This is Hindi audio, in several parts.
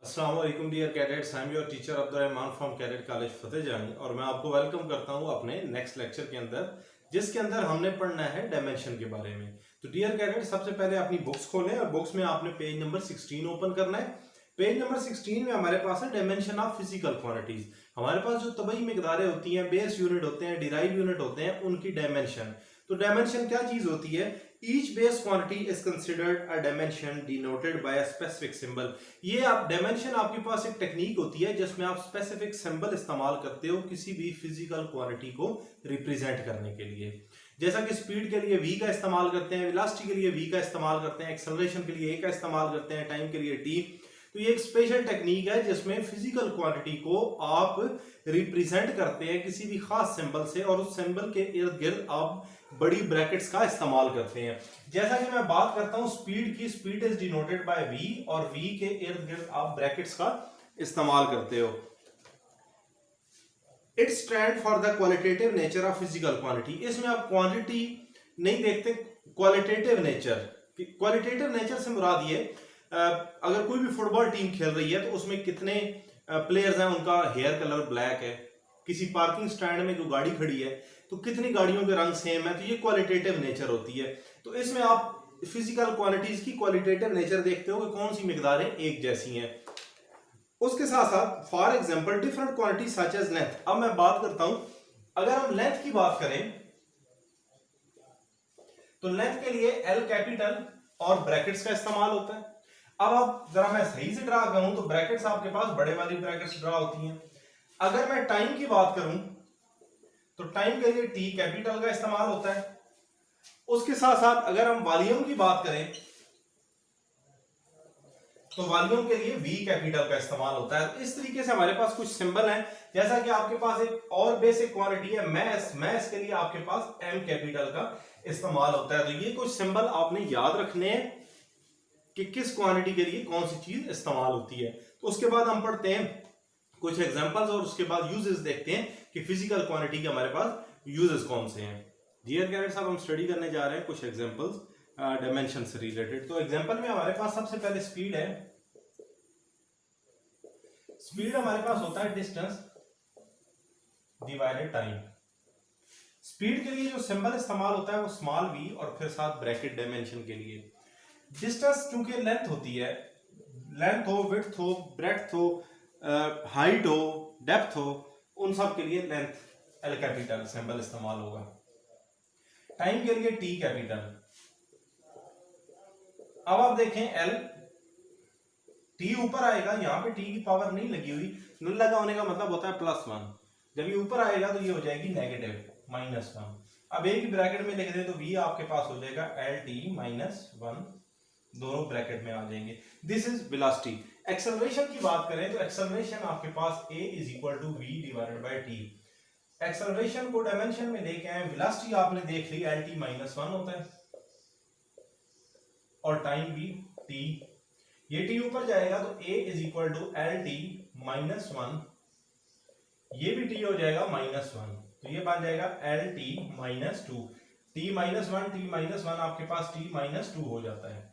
अस्सलाम वालेकुम dear cadets, I am your teacher Abdurrahman from cadet college Fatehjang और मैं आपको वेलकम करता हूं अपने नेक्स्ट लेक्चर के अंदर, जिसके अंदर हमने पढ़ना है डायमेंशन के बारे में। तो डियर कैडेट, सबसे पहले अपनी बुक्स खोलें और बुक्स में आपने पेज नंबर 16 ओपन करना है। पेज नंबर 16 में हमारे पास है डायमेंशन ऑफ फिजिकल क्वांटिटीज। हमारे पास जो तबई मिकदारें होती हैं, बेस यूनिट होते हैं, डिराइव यूनिट होते हैं, उनकी डायमेंशन। तो डायमेंशन क्या चीज होती है? Each base quantity is considered a dimension denoted by a specific symbol. ये आप डायमेंशन, आपके पास एक टेक्निक होती है जिसमें आप स्पेसिफिक सिंबल इस्तेमाल करते हो किसी भी फिजिकल क्वांटिटी को रिप्रेजेंट करने के लिए। जैसा कि स्पीड के लिए v का इस्तेमाल करते हैं, वेलोसिटी के लिए v का इस्तेमाल करते हैं, एक्सेलरेशन के लिए a का इस्तेमाल करते हैं, टाइम के लिए t। तो ये एक स्पेशल टेक्निक है जिसमें फिजिकल क्वांटिटी को आप रिप्रेजेंट करते हैं किसी भी खास सिंबल से, और उस सिंबल के इर्द गिर्द आप बड़ी ब्रैकेट्स का इस्तेमाल करते हैं। जैसा कि मैं बात करता हूं स्पीड की, speed is denoted by v और v के इर्द गिर्द आप ब्रैकेट्स का इस्तेमाल करते हो। It stand for the qualitative nature of physical quantity. इसमें आप क्वांटिटी नहीं देखते, क्वालिटेटिव नेचर। क्वालिटेटिव नेचर से मुराद ये, अगर कोई भी फुटबॉल टीम खेल रही है तो उसमें कितने प्लेयर्स हैं, उनका हेयर कलर ब्लैक है। किसी पार्किंग स्टैंड में जो गाड़ी खड़ी है तो कितनी गाड़ियों के रंग सेम है, तो ये क्वालिटेटिव नेचर होती है। तो इसमें आप फिजिकल क्वांटिटीज की क्वालिटेटिव नेचर देखते हो कि कौन सी मिकदारें एक जैसी हैं। उसके साथ साथ for example different quantity such as length. अब मैं बात करता हूं, अगर हम लेंथ की बात करें तो लेंथ के लिए एल कैपिटल और ब्रैकेट्स का इस्तेमाल होता है। अब आप जरा मैं सही से ड्रा करूं तो ब्रैकेट्स आपके पास बड़े वाली ब्रैकेट्स ड्रा होती हैं। अगर मैं टाइम की बात करूं तो टाइम के लिए टी कैपिटल का इस्तेमाल होता है। उसके साथ साथ अगर हम वॉल्यूम की बात करें तो वॉल्यूम के लिए वी कैपिटल का इस्तेमाल होता है। इस तरीके से हमारे पास कुछ सिंबल हैं। जैसा कि आपके पास एक और बेसिक क्वांटिटी है मैस, मैस के लिए आपके पास एम कैपिटल का इस्तेमाल होता है। तो ये कुछ सिंबल आपने याद रखने हैं कि किस क्वांटिटी के लिए कौन सी चीज इस्तेमाल होती है। तो उसके बाद हम पढ़ते हैं कुछ एग्जांपल्स और उसके बाद यूजेस देखते हैं कि फिजिकल क्वांटिटी के हमारे पास यूजेस कौन से हैं। डियर कैडेट्स, अब हम स्टडी करने जा रहे हैं कुछ एग्जांपल्स डायमेंशन से रिलेटेड। तो एग्जांपल में हमारे पास सबसे पहले स्पीड है। स्पीड हमारे पास होता है डिस्टेंस डिवाइडेड टाइम। स्पीड के लिए जो सिंबल इस्तेमाल होता है वो स्मॉल v और फिर साथ ब्रैकेट डायमेंशन के लिए। डिस्टेंस चूंकि लेंथ होती है, लेंथ हो, विड्थ हो, ब्रेड्थ हो, हाइट हो, डेप्थ हो, उन सब के लिए लेंथ एल कैपिटल सिंबल इस्तेमाल होगा। टाइम के लिए टी कैपिटल। अब आप देखें एल, टी ऊपर आएगा, यहां पे टी की पावर नहीं लगी हुई, न लगा होने का मतलब होता है +1। जब ये ऊपर आएगा तो ये हो जाएगी नेगेटिव -1। अब एक ही ब्रैकेट में लिख दे तो v आपके पास हो जाएगा एल टी -1, दोनों ब्रैकेट में आ जाएंगे। This is velocity. एक्सेलरेशन की बात करें तो एक्सेलरेशन आपके पास a = v / t। एक्सेलरेशन को डायमेंशन में लेके आए, वेलोसिटी आपने देख ली एल टी -1 होता है और टाइम भी t। ये t ऊपर जाएगा तो a = एल टी -1, ये भी t हो जाएगा -1, तो ये बन जाएगा एल टी -2। t -1 आपके पास t -2 हो जाता है।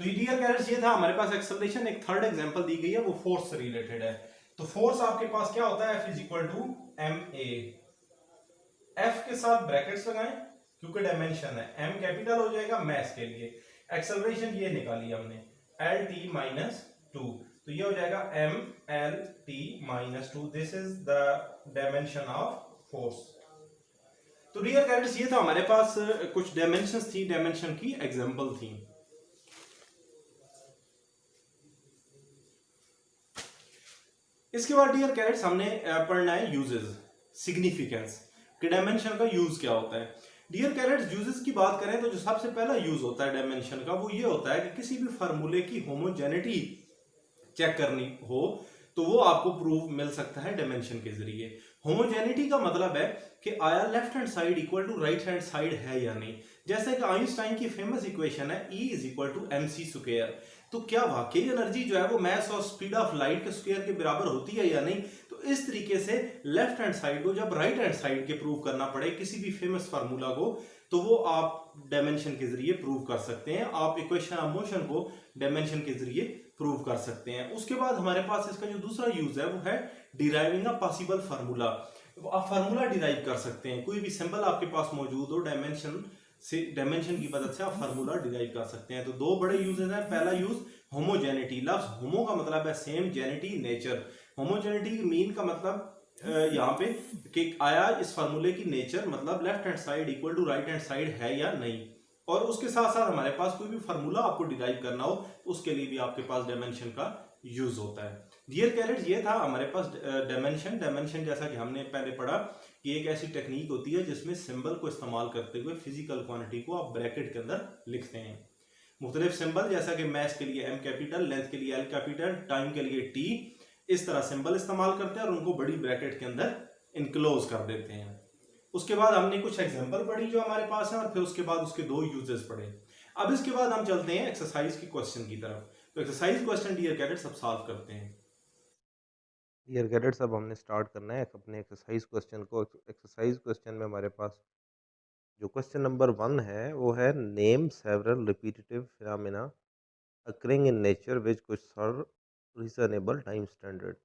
तो डियर कैडेट्स, ये था हमारे पास एक्सेलरेशन। एक थर्ड एग्जांपल दी गई है, वो फोर्स से रिलेटेड है। तो फोर्स आपके पास क्या होता है? F = ma। F के साथ ब्रैकेट्स लगाएं क्योंकि डायमेंशन है, m कैपिटल हो जाएगा मैस के लिए। एक्सेलरेशन ये निकाली हमने एल टी -2, तो ये हो जाएगा m l t -2। This is the dimension of force. तो डियर कैडेट्स, ये था हमारे पास कुछ डायमेंशंस थी, डायमेंशन की एग्जांपल थी। इसके बाद डियर कैडेट्स हमने पढ़ना है यूजेस, सिग्निफिकेंस कि डायमेंशन का यूज क्या होता है। डियर कैडेट्स, यूजेस की बात करें तो जो सबसे पहला यूज होता है डायमेंशन का वो ये होता है कि किसी भी फार्मूले की होमोजेनिटी चेक करनी हो तो वो आपको प्रूफ मिल सकता है डायमेंशन के जरिए। होमोजेनिटी का मतलब है कि आया left hand side = right hand side है या नहीं। जैसे कि आइंस्टाइन की फेमस इक्वेशन है E = mc²। तो क्या वाकई एनर्जी जो है वो मास और स्पीड ऑफ लाइट के स्क्वायर के बराबर होती है या नहीं। तो इस तरीके से लेफ्ट हैंड साइड को जब राइट हैंड साइड के प्रूव करना पड़े किसी भी फेमस फार्मूला को, तो वो आप डायमेंशन के जरिए प्रूव कर सकते हैं। आप इक्वेशन ऑफ मोशन को डायमेंशन के जरिए प्रूव कर सकते हैं। उसके बाद हमारे पास इसका जो दूसरा यूज है वो है डिराइविंग अ पॉसिबल फार्मूला। आप फार्मूला डिराइव कर सकते हैं, कोई भी सिंबल आपके पास मौजूद हो डायमेंशन की मदद से आप फार्मूला डिराइव कर सकते हैं। तो दो बड़े यूजेस हैं। पहला यूज होमोजेनिटी, लफ्ज होमो का मतलब है सेम, जेनिटी नेचर। होमोजेनिटी मीन का मतलब यहाँ पे कि आया इस फार्मूले की नेचर, मतलब left hand side equal to right hand side है या नहीं। और उसके साथ साथ हमारे पास कोई भी फार्मूला आपको डिराइव करना हो तो उसके लिए भी आपके पास डायमेंशन का यूज होता है। डियर कैरेट्स, ये था हमारे पास डायमेंशन जैसा कि हमने पहले पढ़ा कि एक ऐसी टेक्निक होती है जिसमें सिंबल को इस्तेमाल करते हुए फिजिकल क्वांटिटी को आप ब्रैकेट के अंदर लिखते हैं। मुख्तलिफ सिंबल जैसा कि मैथ के लिए एम कैपिटल, लेंथ के लिए एल कैपिटल, टाइम के लिए टी, इस तरह सिंबल इस्तेमाल करते हैं और उनको बड़ी ब्रैकेट के अंदर इनक्लोज कर देते हैं। उसके बाद हमने कुछ एग्जांपल पढ़ी जो हमारे पास है और फिर उसके बाद उसके दो यूजेस पढ़े। अब इसके बाद हम चलते हैं एक्सरसाइज के क्वेश्चन की तरफ। तो एक्सरसाइज क्वेश्चन डियर कैडेट्स सब सॉल्व करते हैं। डियर कैडेट्स, अब हमने स्टार्ट करना है अपने एक्सरसाइज क्वेश्चन को। एक्सरसाइज क्वेश्चन में हमारे पास जो क्वेश्चन नंबर 1 है वो है name several repetitive phenomena occurring in nature which कुछ सर्व रीजनेबल टाइम स्टैंडर्ड।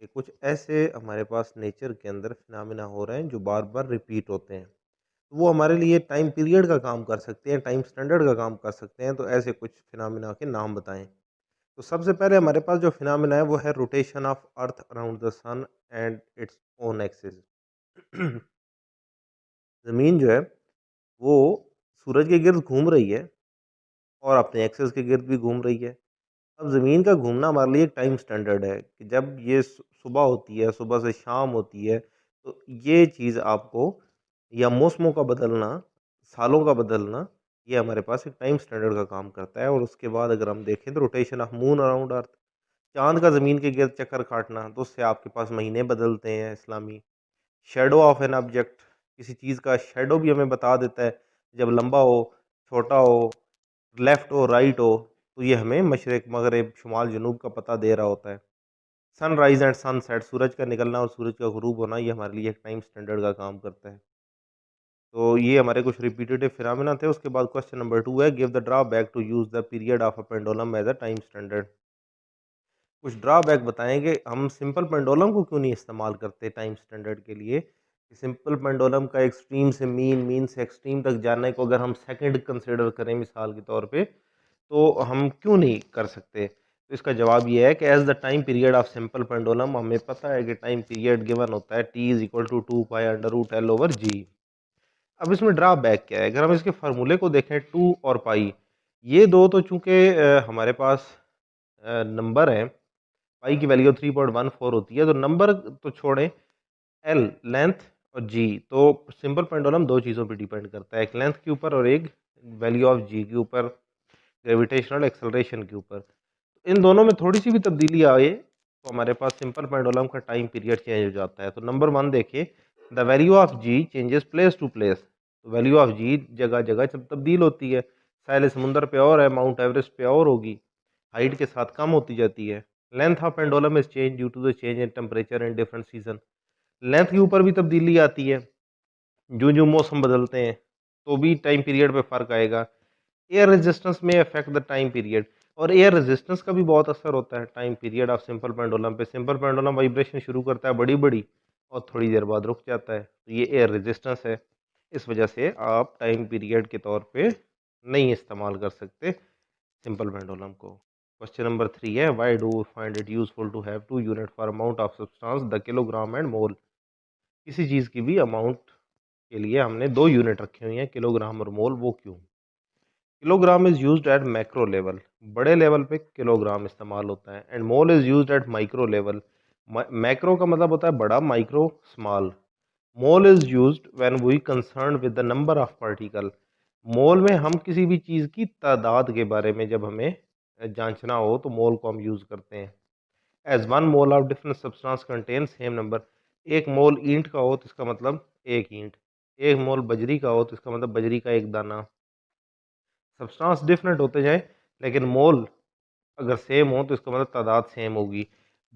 ये कुछ ऐसे हमारे पास नेचर के अंदर फिनोमेना हो रहे हैं जो बार बार रिपीट होते हैं, तो वो हमारे लिए टाइम पीरियड का काम कर सकते हैं, टाइम स्टैंडर्ड का काम कर सकते हैं। तो ऐसे कुछ फिनोमेना के नाम बताएं। तो सबसे पहले हमारे पास जो फिनोमेना है वो है rotation of earth around the sun and its own axis. ज़मीन जो है वो सूरज के गिर्द घूम रही है और अपने एक्सिस के गिर्द भी घूम रही है। अब ज़मीन का घूमना हमारे लिए एक टाइम स्टैंडर्ड है कि जब ये सुबह होती है, सुबह से शाम होती है, तो ये चीज़ आपको, या मौसमों का बदलना, सालों का बदलना, ये हमारे पास एक टाइम स्टैंडर्ड का काम करता है। और उसके बाद अगर हम देखें तो रोटेशन ऑफ मून अराउंड अर्थ, चाँद का ज़मीन के गिर्द चक्कर काटना, तो उससे आपके पास महीने बदलते हैं इस्लामी। शैडो ऑफ एन ऑब्जेक्ट, किसी चीज़ का शैडो भी हमें बता देता है, जब लंबा हो, छोटा हो, लेफ़्ट हो, राइट हो, तो ये हमें मशरिक़, मग़रिब, शुमाल, जनूब का पता दे रहा होता है। सनराइज़ एंड सनसेट, सूरज का निकलना और सूरज का ग़ुरूब होना, ये हमारे लिए एक टाइम स्टैंडर्ड का काम करता है। तो ये हमारे कुछ रिपीटेटिव फिनोमेना थे। उसके बाद क्वेश्चन नंबर 2 है give the drawback to use the period of a pendulum as a time standard. कुछ ड्रॉबैक बताएँगे, हम सिंपल पेंडुलम को क्यों नहीं इस्तेमाल करते टाइम स्टैंडर्ड के लिए। सिंपल पेंडुलम का एक्सट्रीम से मीन, मीन से एक्सट्रीम तक जाने को अगर हम सेकंड कंसीडर करें मिसाल के तौर पे, तो हम क्यों नहीं कर सकते? तो इसका जवाब ये है कि as the time period of simple pendulum, हमें पता है कि टाइम पीरियड गिवन होता है T is equal to 2 pi under root L over g. अब इसमें ड्रॉबैक क्या है? अगर हम इसके फार्मूले को देखें 2 और पाई, ये 2 तो चूँकि हमारे पास नंबर हैं, पाई की वैल्यू 3.14 होती है, तो नंबर तो छोड़ें, एल लेंथ और जी, तो सिंपल पेंडुलम 2 चीज़ों पे डिपेंड करता है, एक लेंथ के ऊपर और एक वैल्यू ऑफ जी के ऊपर, ग्रेविटेशनल एक्सेलरेशन के ऊपर। इन दोनों में थोड़ी-सी भी तब्दीली आए, तो हमारे पास सिंपल पेंडुलम का टाइम पीरियड चेंज हो जाता है। तो नंबर 1 देखिए, the value of G changes place to place. तो वैल्यू ऑफ जी जगह-जगह जब तब्दील होती है। साहिल समुंदर पे और है, माउंट एवरेस्ट पे और होगी, हाइट के साथ कम होती जाती है। Length of pendulum is change due to the change in temperature in different season. Length के ऊपर भी तब्दीली आती है, जो मौसम बदलते हैं, तो भी टाइम पीरियड पे फ़र्क आएगा। एयर रेजिस्टेंस में अफेक्ट द टाइम पीरियड, और एयर रेजिस्टेंस का भी बहुत असर होता है time period of simple pendulum पे। सिंपल पेंडुलम वाइब्रेशन शुरू करता है बड़ी बड़ी और थोड़ी देर बाद रुक जाता है, तो ये एयर रेजिस्टेंस है। इस वजह से आप टाइम पीरियड के तौर पे नहीं इस्तेमाल कर सकते सिंपल पेंडुलम को। क्वेश्चन नंबर 3 है why do find it useful to have two unit for amount of substance the kilogram and mole. किसी चीज़ की भी अमाउंट के लिए हमने 2 यूनिट रखी हुई हैं, किलोग्राम और मोल, वो क्यों? Kilogram is used at macro level, बड़े लेवल पे किलोग्राम इस्तेमाल होता है, and mole is used at micro level. Macro का मतलब होता है बड़ा, micro small. Mole is used when we concern with the number of particle. Mole में हम किसी भी चीज़ की तादाद के बारे में जब हमें जांचना हो तो मोल को हम यूज़ करते हैं। As one mole of different substance contain same number. एक मोल ईंट का हो तो इसका मतलब एक ईंट, एक मोल बजरी का हो तो इसका मतलब बजरी का एक दाना। सब्सटेंस डिफरेंट होते जाएँ, लेकिन मोल अगर सेम हो तो इसका मतलब तादाद सेम होगी।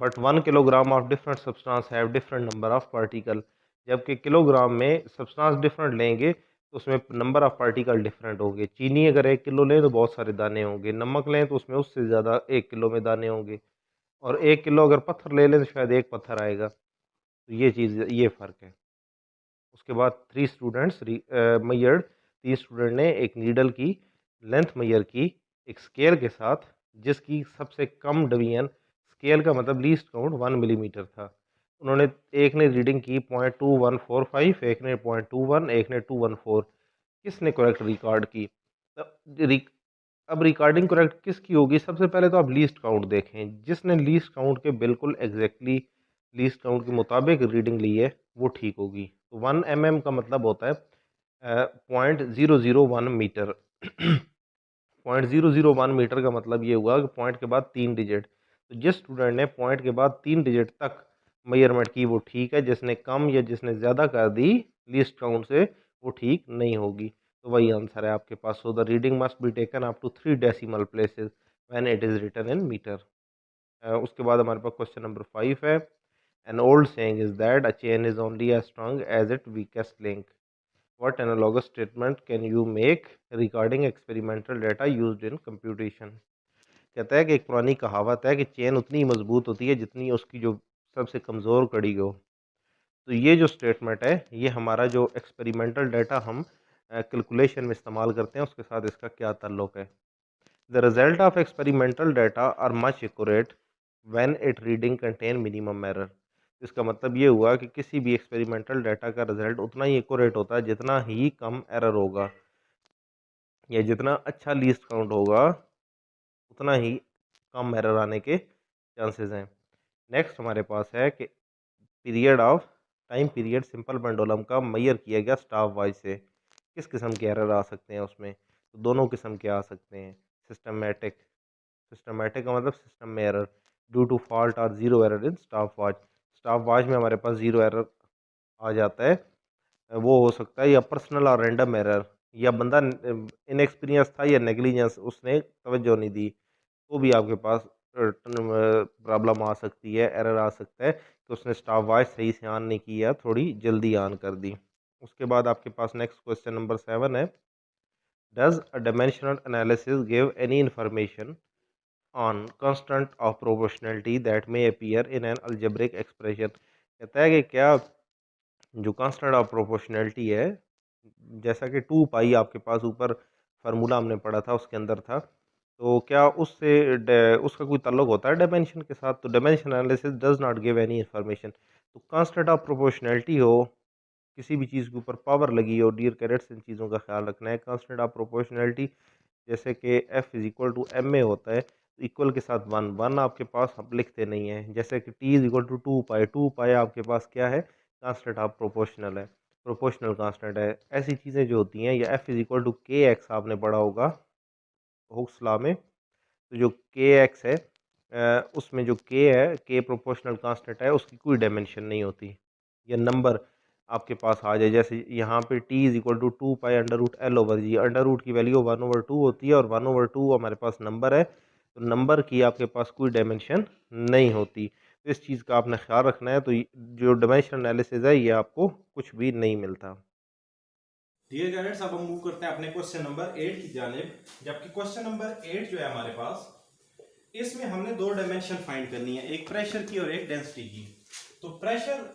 But 1 kilogram of different substance have different number of particle. जबकि किलोग्राम में सब्सटेंस डिफरेंट लेंगे तो उसमें नंबर ऑफ पार्टिकल डिफरेंट होंगे। चीनी अगर 1 किलो लें तो बहुत सारे दाने होंगे, नमक लें तो उसमें उससे ज़्यादा 1 किलो में दाने होंगे, और 1 किलो अगर पत्थर ले लें तो शायद 1 पत्थर आएगा। तो ये चीज़, ये फ़र्क है। उसके बाद 3 स्टूडेंट्स मेजर्ड, 3 स्टूडेंट ने एक नीडल की लेंथ मेजर की एक स्केल के साथ, जिसकी सबसे कम डिवीजन, स्केल का मतलब लीस्ट काउंट 1 मिलीमीटर था। उन्होंने, एक ने रीडिंग की 0.2145, एक ने 0.21, एक ने 214। किसने करेक्ट रिकॉर्ड की? अब रिकॉर्डिंग करेक्ट किसकी होगी? सबसे पहले तो आप लीस्ट काउंट देखें, जिसने लीस्ट काउंट के बिल्कुल एग्जैक्टली लीस्ट काउंट के मुताबिक रीडिंग ली है वो ठीक होगी। तो 1 mm का मतलब होता है 0.001 मीटर। 0.001 मीटर का मतलब ये हुआ कि पॉइंट के बाद 3 डिजिट। तो जिस स्टूडेंट ने पॉइंट के बाद 3 डिजिट तक मेजरमेंट की वो ठीक है, जिसने कम या जिसने ज़्यादा कर दी लीस्ट काउंट से वो ठीक नहीं होगी। तो वही आंसर है आपके पास। So the reading must be taken up to 3 decimal places when it is written in metre. उसके बाद हमारे पास क्वेश्चन नंबर 5 है। An old saying is that a chain is only as strong as it weakest link. What analogous statement can you make regarding experimental data used in computation? कहता है कि एक पुरानी कहावत है कि चेन उतनी ही मजबूत होती है जितनी उसकी जो सबसे कमज़ोर कड़ी हो। तो ये जो स्टेटमेंट है, ये हमारा जो एक्सपेरिमेंटल डाटा हम कैलकुलेशन में इस्तेमाल करते हैं उसके साथ इसका क्या ताल्लुक है? The result of experimental data are much accurate when it reading contain minimum error. इसका मतलब ये हुआ कि किसी भी एक्सपेरिमेंटल डाटा का रिजल्ट उतना ही एक्यूरेट होता है जितना ही कम एरर होगा, या जितना अच्छा लीस्ट काउंट होगा उतना ही कम एरर आने के चांसेस हैं। नेक्स्ट हमारे पास है कि period of time period simple pendulum का मेजर किया गया स्टाफ वाइज से। किस किस्म के एरर आ सकते हैं उसमें? तो दोनों किस्म के आ सकते हैं। सिस्टमेटिक, सिस्टमेटिक का मतलब सिस्टम में एरर, ड्यू टू फॉल्ट और zero error in staff watch. Staff watch में हमारे पास ज़ीरो एरर आ जाता है। वो हो सकता है या पर्सनल और रैंडम एरर, या बंदा इनएक्सपीरियंस था या नेग्लिजेंस, उसने तवज्जो नहीं दी, तो भी आपके पास प्रॉब्लम आ सकती है, एरर आ सकता है कि उसने स्टॉप वॉच सही से ऑन नहीं की या थोड़ी जल्दी ऑन कर दी। उसके बाद आपके पास नेक्स्ट क्वेश्चन नंबर 7 है। Does a dimensional analysis give any information on constant of proportionality that may appear in an algebraic expression? कहता है कि क्या जो कांस्टेंट ऑफ प्रोपोर्शनैलिटी है, जैसा कि 2 पाई आपके पास ऊपर फार्मूला हमने पढ़ा था उसके अंदर था, तो क्या उससे उसका कोई ताल्लुक होता है डायमेंशन के साथ? तो dimension analysis does not give any information. तो कांस्टेंट ऑफ प्रोपोर्शनैलिटी हो, किसी भी चीज़ के ऊपर पावर लगी हो, डियर कैरेट्स इन चीज़ों का ख्याल रखना है। कांस्टेंट ऑफ प्रोपोर्शनैलिटी जैसे कि F is equal to M A होता है, तो इक्वल के साथ वन, वन आपके पास हम लिखते नहीं हैं। जैसे कि टी इज इक्वल टू 2 पाई, 2 पाई आपके पास क्या है? कांस्टेंट ऑफ प्रोपोर्शनल है, प्रोपोर्शनल कांस्टेंट है। ऐसी चीज़ें जो होती हैं, या एफ इज इक्वल टू के एक्स आपने पढ़ा होगा हुक्स लॉ में। तो जो के एक्स है, उसमें जो के है, के प्रोपोर्शनल कांस्टेंट है, उसकी कोई डायमेंशन नहीं होती। या नंबर आपके पास आ जाए, जैसे यहाँ पे T is equal to 2 pi under root L over G, under root की वैल्यू 1/2 होती है, और 1/2 हमारे पास नंबर है, तो नंबर की आपके पास कोई डायमेंशन नहीं होती। तो इस चीज़ का आपने ख्याल रखना है। तो जो डायमेंशन एनालिसिस है ये आपको कुछ भी नहीं मिलता। डियर कैडेट्स, अब हम मूव करते हैं अपने क्वेश्चन नंबर 8 की जानिब। जबकि क्वेश्चन नंबर 8 जो है हमारे पास, इसमें हमने दो डायमेंशन फाइंड करनी है, एक प्रेशर की और एक डेंसिटी की। तो प्रेशर,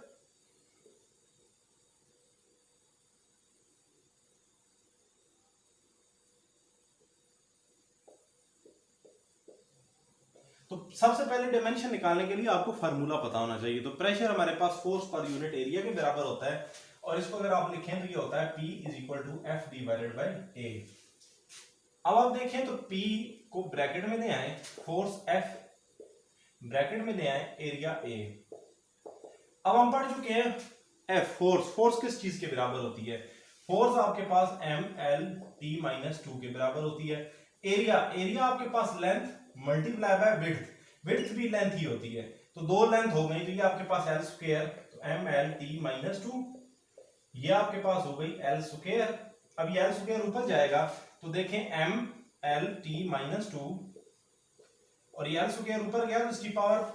तो सबसे पहले डायमेंशन निकालने के लिए आपको फार्मूला पता होना चाहिए। तो प्रेशर हमारे पास फोर्स पर यूनिट एरिया के बराबर होता है, और इसको अगर आप लिखें तो ये होता है P is equal to F divided by A. अब आप देखें तो P को ब्रैकेट में ले आए, फोर्स F ब्रैकेट में ले आए, एरिया A। अब हम पढ़ चुके हैं F, फोर्स, फोर्स किस चीज के बराबर होती है? फोर्स आपके पास ML T-2 के बराबर होती है। एरिया, एरिया आपके पास length multiply by width, width भी लेंथ ही होती है, तो दो लेंथ हो गई, तो ये आपके पास L स्क्वायर, तो ML T-2, ये आपके पास हो गई L स्क्वायर। अब ये L स्क्वायर ऊपर जाएगा तो देखें ML T-2, और ये L स्क्वायर ऊपर गया तो इसकी पावर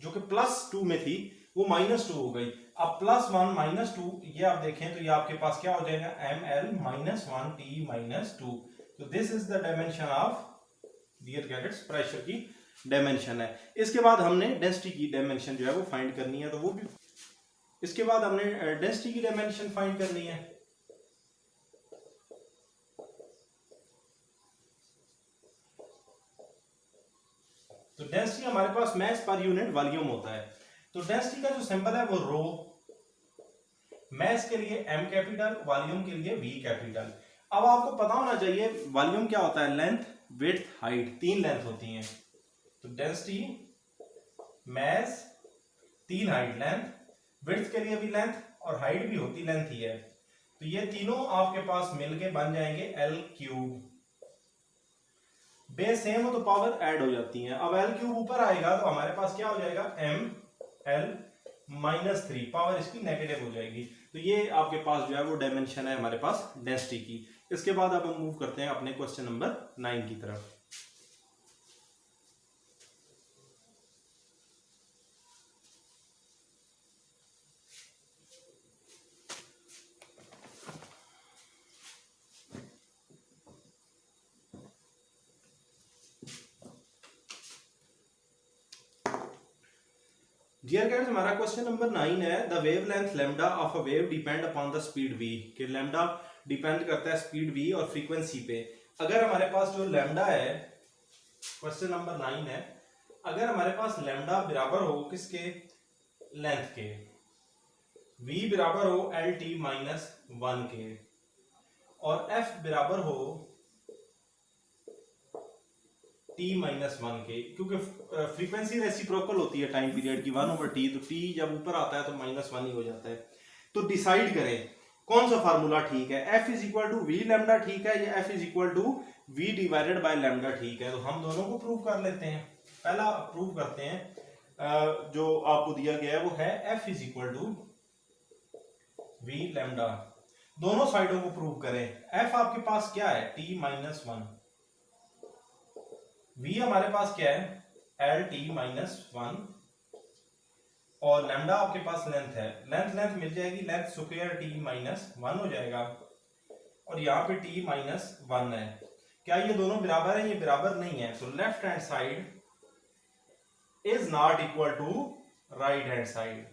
जो कि +2 में थी वो -2 हो गई। अब +1 -2 ये आप देखें तो ये आपके पास क्या हो जाएगा, ml -1 t -2। तो this is the dimension of, dear cadets, pressure की डायमेंशन है। इसके बाद हमने डेंसिटी की डायमेंशन जो है वो फाइंड करनी है, तो वो भी इसके बाद हमने डेंसिटी की डायमेंशन फाइंड करनी है। तो डेंसिटी हमारे पास मास पर यूनिट वॉल्यूम होता है। तो डेंसिटी का जो सिंबल है वो रो, मास के लिए m कैपिटल, वॉल्यूम के लिए v कैपिटल। अब आपको पता होना चाहिए वॉल्यूम क्या होता है, लेंथ, विड्थ, हाइट, 3 लेंथ होती हैं। तो डेंसिटी, मास, 3 हाइट, लेंथ, विड्थ के लिए भी लेंथ और हाइट भी होती लेंथ ही है। तो ये तीनों आपके पास मिलके बन जाएंगे L3। बेस सेम हो तो पावर ऐड हो जाती है। अब L3 ऊपर आएगा तो हमारे पास क्या हो जाएगा, ml -3, पावर इसकी नेगेटिव हो जाएगी। तो ये आपके पास जो है वो डायमेंशन है हमारे पास डेंसिटी की। इसके बाद अब हम मूव करते हैं अपने क्वेश्चन नंबर 9 की तरफ। डियर गाइस, हमारा क्वेश्चन नंबर 9 है, the wavelength lambda of a wave depend upon the speed v। कि लैम्डा डिपेंड करता है स्पीड v और फ्रीक्वेंसी पे। अगर हमारे पास जो लैम्डा है, क्वेश्चन नंबर 9 है, अगर हमारे पास लैम्डा बराबर हो किसके, लेंथ के, v बराबर हो lt -1 के, और f बराबर हो t -1 के, क्योंकि फ्रीक्वेंसी रेसिप्रोकल होती है टाइम पीरियड की 1/t, तो t जब ऊपर आता है तो -1 ही हो जाता है। तो डिसाइड करें कौन सा फार्मूला ठीक है, f = v लैम्डा ठीक है या f = v divided by lambda ठीक है। तो हम दोनों को प्रूव कर लेते हैं। पहला प्रूव करते हैं, जो आपको दिया गया है वो है f = v लैम्डा। दोनों साइडों को प्रूव करें। f आपके पास क्या है, t -1, v हमारे पास क्या है, lt -1, और लैम्डा आपके पास लेंथ है, लेंथ मिल जाएगी, लेंथ स्क्वायर t -1 हो जाएगा, और यहाँ पे t -1 है। क्या ये दोनों बराबर है, ये बराबर नहीं है, तो left hand side is not equal to right hand side.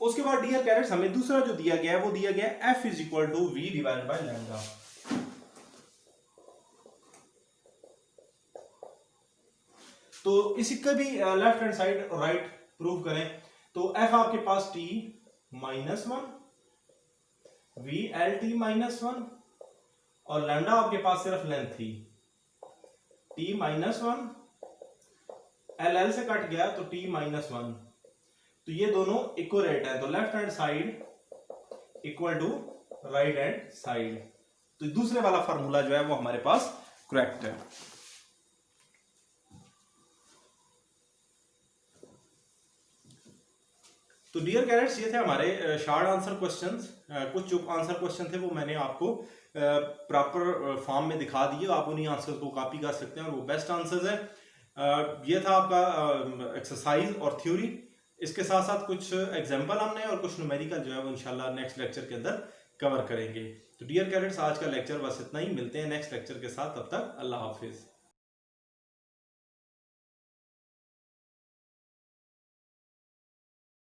उसके बाद डियर कैडेट्स, हमें दूसरा जो दिया गया है वो दिया गया है f = v divided by lambda. तो इसी का भी लेफ्ट हैंड साइड और राइट प्रूव करें। तो f आपके पास t -1, v lt -1, और लैम्डा आपके पास सिर्फ लेंथ थी, t -1, l से कट गया तो t -1, तो ये दोनों इक्वलेट है, तो left hand side equal to right hand side. तो दूसरे वाला फार्मूला जो है वो हमारे पास करेक्ट है। तो डियर कैडेट्स, ये थे हमारे शॉर्ट आंसर क्वेश्चंस। कुछ जो आंसर क्वेश्चन थे वो मैंने आपको प्रॉपर फॉर्म में दिखा दिए, आप उन्हीं आंसर्स को कॉपी कर सकते हैं और वो बेस्ट आंसर्स है। ये था आपका एक्सरसाइज और थ्योरी। इसके साथ साथ कुछ एग्जाम्पल हमने और कुछ न्यूमेरिकल जो है वो इंशाल्लाह नेक्स्ट लेक्चर के अंदर कवर करेंगे। तो डियर कैडेट्स, आज का लेक्चर बस इतना ही, मिलते हैं नेक्स्ट लेक्चर के साथ, तब तक अल्लाह हाफिज।